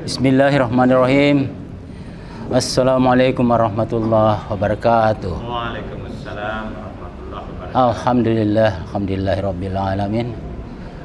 Bismillahirrahmanirrahim. Assalamualaikum warahmatullahi wabarakatuh. Waalaikumsalam warahmatullahi wabarakatuh. Alhamdulillahirabbil alamin.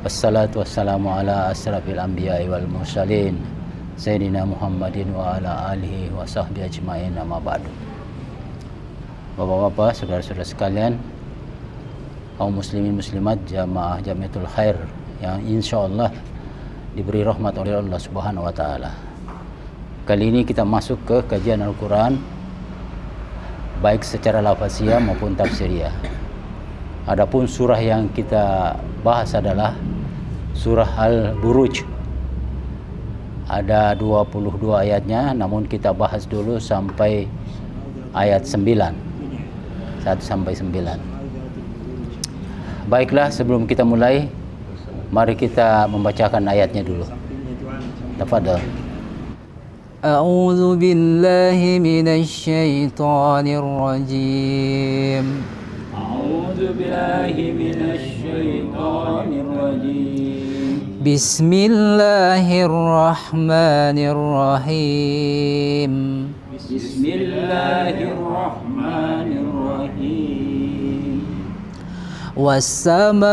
Wassalatu wassalamu ala asrafil anbiya'i wal mursalin Sayyidina Muhammadin wa ala alihi wa sahbihi ajma'in, amma ba'du. Bapak-bapak, saudara-saudara sekalian, kaum muslimin muslimat jamaah Jamiatul Khair yang insyaallah diberi rahmat oleh Allah Subhanahu wa taala. Kali ini kita masuk ke kajian Al-Qur'an baik secara lafaziyah maupun tafsiriyah. Adapun surah yang kita bahas adalah surah Al-Buruj. Ada 22 ayatnya, namun kita bahas dulu sampai ayat 9. 1 sampai 9. Baiklah, sebelum kita mulai, mari kita membacakan ayatnya dulu. Tafadhal. A'udzu billahi minasy syaithanir rajim. A'udzu billahi minasy syaithanir rajim. Bismillahirrahmanirrahim. Bismillahirrahmanirrahim. Was-samaa'i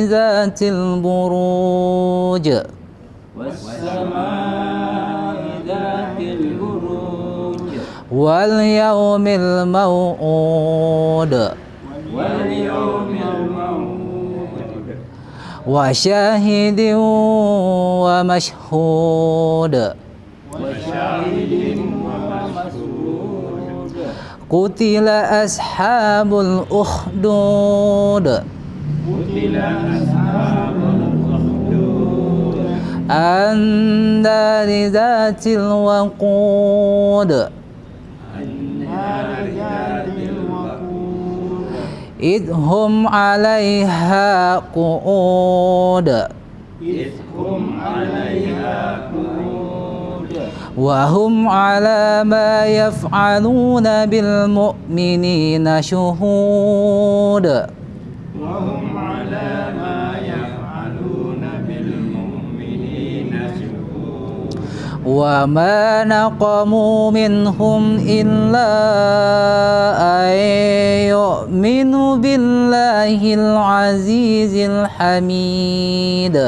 dzatil buruj. Was-samaa'i dzatil buruj. Wal yawmil maw'ud. Wal yawmil maw'ud. Wa syahidin wa mashhud. Wa syahidin wa mashhud. Qutila ashabul ukhdud. Qutila ashabul ukhdud. An-nari dzatil waqud. An-nari dzatil waqud. Idhum 'alaiha qu'ud. Idhum 'alaiha qu'ud. Wa hum 'ala ma yaf'aluna bil mu'minina syuhud. Wa hum 'ala ma yaf'aluna bil mu'minina syuhud. Wa ma naqamu minhum illa an yu'minu billahil azizil hamid.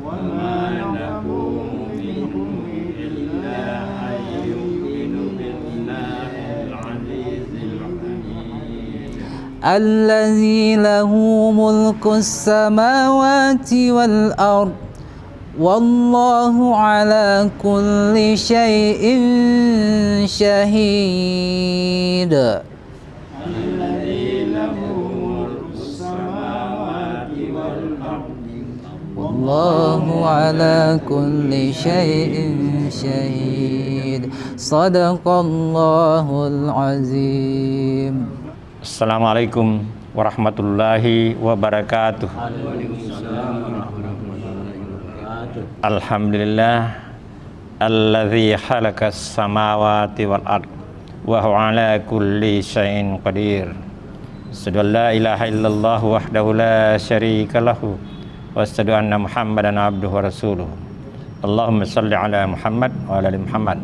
Wa ma naqamu minhum illa an yu'minu billahil azizil hamid. Allazi lahu mulkus samawati wal ard. Wallahu ala kulli syai'in syahid. Alladzi lahu mulkus samawati wal ardi. Wallahu ala kulli syai'in syahid. Sadaqallahul azim. Assalamualaikum warahmatullahi wabarakatuh. Alhamdulillah alladzi khalaqas samawati wal ard wa huwa ala kulli syai'in qadir. Asyhadu an la ilaha illallah wahdahu la syarika lahu wa asyhadu anna Muhammadan abduhu wa rasuluh. Allahumma shalli ala Muhammad wa ala ali Muhammad.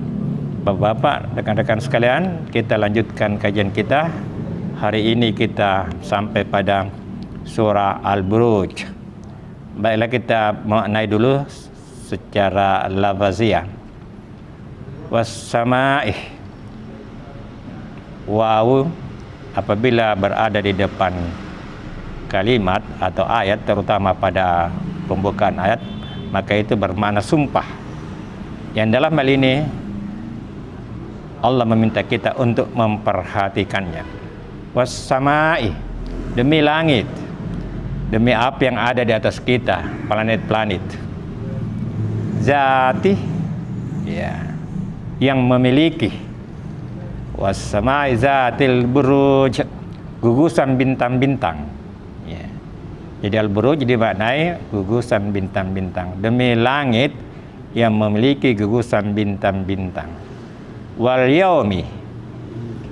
Bapak-bapak, rekan-rekan sekalian, kita lanjutkan kajian kita. Hari ini kita sampai pada surah Al-Buruj. Baiklah, kita maknai dulu secara lafaziyah. Was-samaa'i. Wawu apabila berada di depan kalimat atau ayat, terutama pada pembukaan ayat, maka itu bermakna sumpah. Yang dalam hal ini Allah meminta kita untuk memperhatikannya. Was-samaa'i, demi langit, demi apa yang ada di atas kita, planet-planet. Zati, ya, yang memiliki. Was-samaa'i zatil buruj, gugusan bintang-bintang. Ya. Jadi al-buruj dimaknai gugusan bintang-bintang. Demi langit yang memiliki gugusan bintang-bintang. Wal yaumi,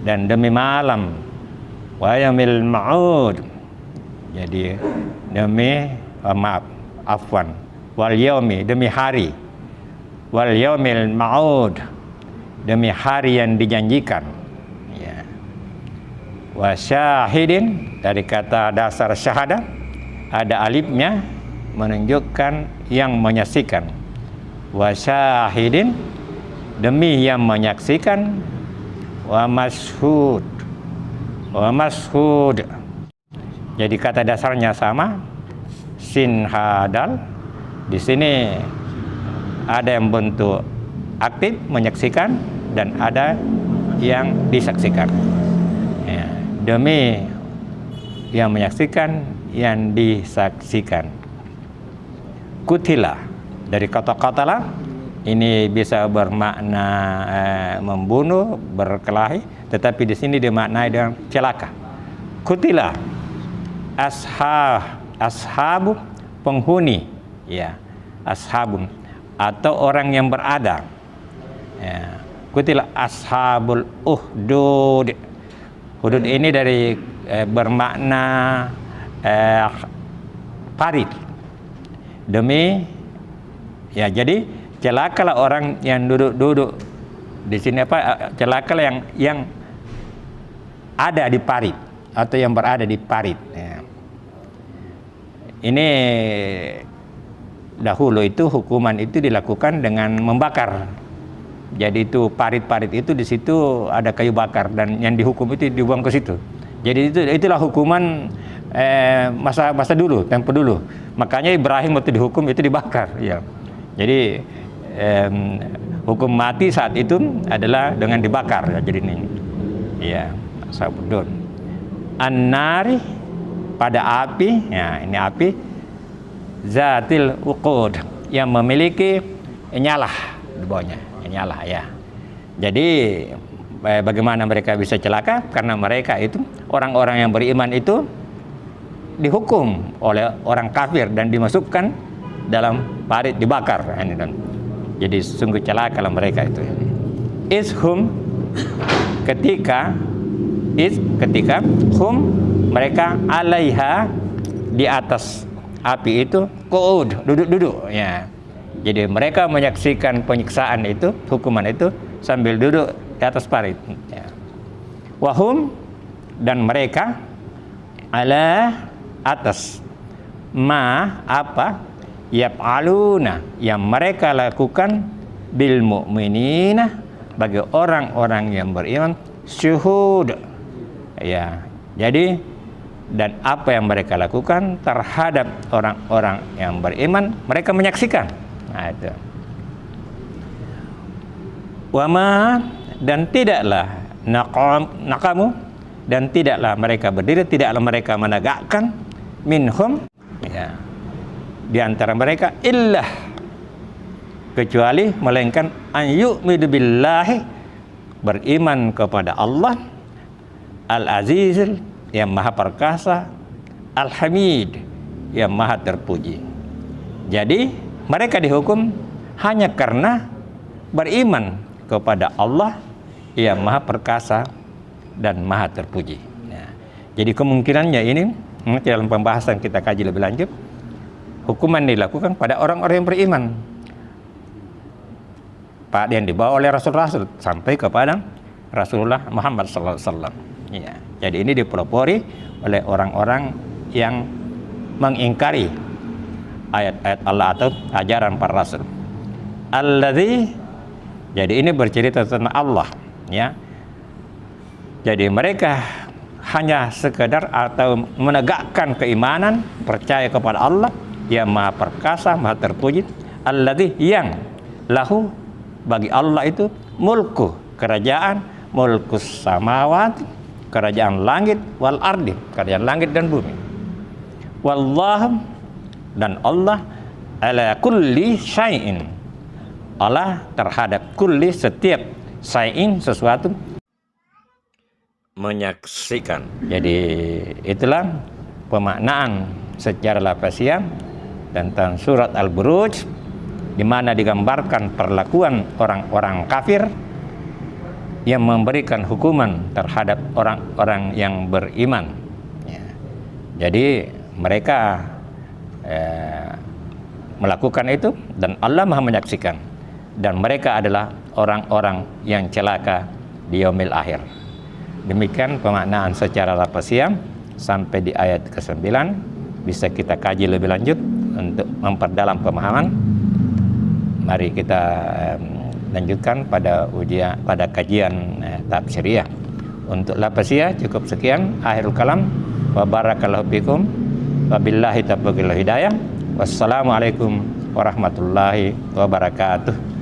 dan demi malam. Wa yaumil ma'ud, jadi demi afwan, wal yaumi, demi hari, wal yaumil ma'ud, demi hari yang dijanjikan. Ya. Wa syahidin, dari kata dasar syahadah ada alifnya menunjukkan yang menyaksikan. Wa syahidin, demi yang menyaksikan. Wa mashhud, wa mashhud, jadi kata dasarnya sama, sin hadal. Di sini ada yang bentuk aktif menyaksikan dan ada yang disaksikan. Ya, demi yang menyaksikan, yang disaksikan. Kutila, dari kata qatala, ini bisa bermakna membunuh, berkelahi, tetapi di sini dimaknai dengan celaka. Kutila ashabu, penghuni, ya, ashabun, atau orang yang berada. Ya. Kutila ashabul uhdud. Hudud ini dari bermakna parit. Demi, ya, jadi celakalah orang yang duduk di sini, celakalah yang ada di parit atau yang berada di parit. Ya. Ini dahulu itu hukuman itu dilakukan dengan membakar. Jadi itu parit-parit itu di situ ada kayu bakar dan yang dihukum itu dibuang ke situ. Jadi itulah hukuman masa dulu, tempo dulu. Makanya Ibrahim waktu dihukum itu dibakar. Ya. Jadi hukum mati saat itu adalah dengan dibakar, ya, jadi ini ya sabudun an-nari, pada api, ya, ini api zatil uqud, yang memiliki nyalah di bawahnya, nyalah, ya. Jadi bagaimana mereka bisa celaka? Karena mereka itu orang-orang yang beriman itu dihukum oleh orang kafir dan dimasukkan dalam parit, dibakar. Ini dan jadi sungguh celakalah mereka itu. Ishum, ketika hum, mereka alaiha, di atas api itu, qu'ud, duduk, ya. Jadi mereka menyaksikan penyiksaan itu, hukuman itu sambil duduk di atas parit. Ya. Wahum, dan mereka ala, atas, ma, apa, yaf'aluna, yang mereka lakukan bil mu'minina, bagi orang-orang yang beriman, syuhud, ya. Jadi dan apa yang mereka lakukan terhadap orang-orang yang beriman, mereka menyaksikan. Nah, itu. Wama, dan tidaklah naqamu, dan tidaklah mereka berdiri, tidaklah mereka menegakkan minhum, ya, di antara mereka, illah, kecuali melainkan an yu'minu billahi, beriman kepada Allah, al-azizil, yang maha perkasa, al-hamid, yang maha terpuji. Jadi mereka dihukum hanya karena beriman kepada Allah yang maha perkasa dan maha terpuji. Ya. Jadi kemungkinannya ini dalam pembahasan kita kaji lebih lanjut, hukuman dilakukan pada orang-orang yang beriman, yang dibawa oleh Rasul-Rasul sampai kepada Rasulullah Muhammad SAW. Ya. Jadi ini dipelopori oleh orang-orang yang mengingkari ayat-ayat Allah atau ajaran para Rasul. Alladzi, jadi ini bercerita tentang Allah, ya. Jadi mereka hanya sekedar atau menegakkan keimanan, percaya kepada Allah yang maha perkasa, maha terpuji. Alladzi, yang lahu, bagi Allah itu mulku, kerajaan, mulkus samawati, kerajaan langit, wal ardi, kerajaan langit dan bumi. Wallahu, dan Allah ala kulli syai'in, Allah terhadap kulli, setiap, syai'in, sesuatu, menyaksikan. Jadi itulah pemaknaan secara lafaziyah tentang surat Al-Buruj, di mana digambarkan perlakuan orang-orang kafir yang memberikan hukuman terhadap orang-orang yang beriman. Ya. Jadi mereka melakukan itu dan Allah maha menyaksikan. dan mereka adalah orang-orang yang celaka di yaumil akhir. Demikian pemaknaan secara lafaziyah sampai di ayat ke-9. Bisa kita kaji lebih lanjut untuk memperdalam pemahaman. Mari kita lanjutkan pada kajian tafsiriyah. Untuk lafaziyah cukup sekian. Akhirul kalam. Wa barakallahu fikum. Wabillahi taufiq wal hidayah. Wassalamualaikum warahmatullahi wabarakatuh.